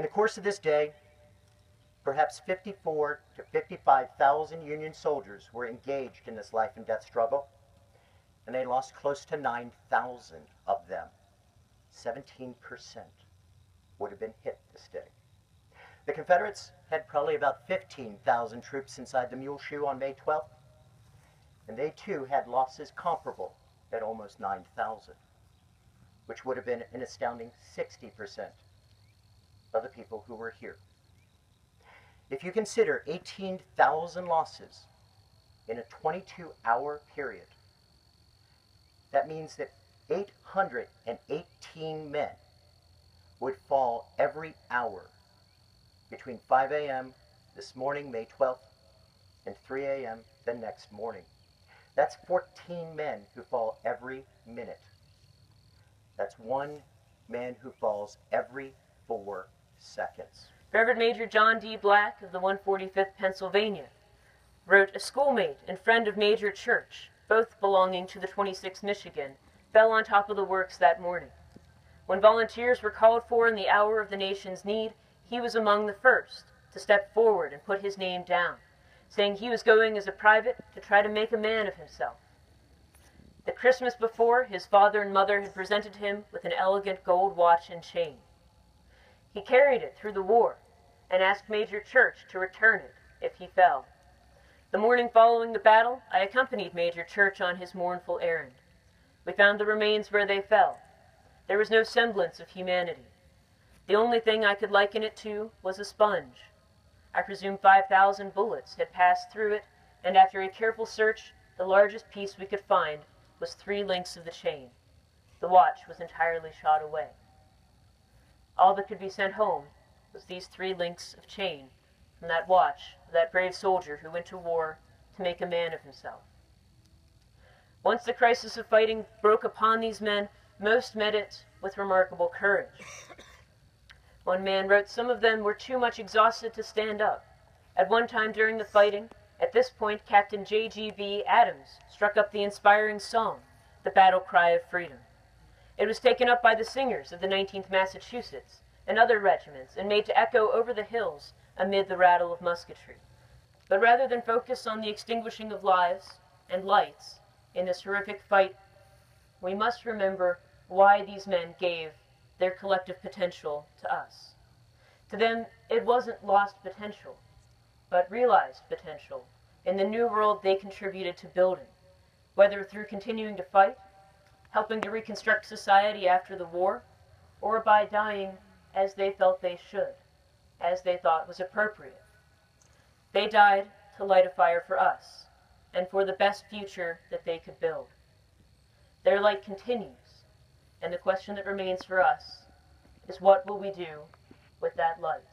In the course of this day, perhaps 54 to 55,000 Union soldiers were engaged in this life and death struggle, and they lost close to 9,000 of them. 17% would have been hit this day. The Confederates had probably about 15,000 troops inside the Mule Shoe on May 12th, and they too had losses comparable at almost 9,000, which would have been an astounding 60% of the people who were here. If you consider 18,000 losses in a 22-hour period, that means that 818 men would fall every hour between 5 a.m. this morning, May 12th, and 3 a.m. the next morning. That's 14 men who fall every minute. That's one man who falls every 4 seconds. Reverend Major John D. Black of the 145th Pennsylvania wrote, "A schoolmate and friend of Major Church, both belonging to the 26th Michigan, fell on top of the works that morning. When volunteers were called for in the hour of the nation's need, he was among the first to step forward and put his name down, saying he was going as a private to try to make a man of himself. The Christmas before, his father and mother had presented him with an elegant gold watch and chain. He carried it through the war and asked Major Church to return it if he fell. The morning following the battle, I accompanied Major Church on his mournful errand. We found the remains where they fell. There was no semblance of humanity. The only thing I could liken it to was a sponge. I presume 5,000 bullets had passed through it, and after a careful search, the largest piece we could find was 3 links of the chain. The watch was entirely shot away. All that could be sent home was these 3 links of chain from that watch of that brave soldier who went to war to make a man of himself. Once the crisis of fighting broke upon these men, most met it with remarkable courage. One man wrote, some of them were too much exhausted to stand up. At one time during the fighting, at this point, Captain J.G.B. Adams struck up the inspiring song, The Battle Cry of Freedom. It was taken up by the singers of the 19th Massachusetts and other regiments and made to echo over the hills amid the rattle of musketry. But rather than focus on the extinguishing of lives and lights in this horrific fight, we must remember why these men gave their collective potential to us. To them, it wasn't lost potential, but realized potential in the new world they contributed to building, whether through continuing to fight, helping to reconstruct society after the war, or by dying as they felt they should, as they thought was appropriate. They died to light a fire for us, and for the best future that they could build. Their light continues, and the question that remains for us is, what will we do with that light?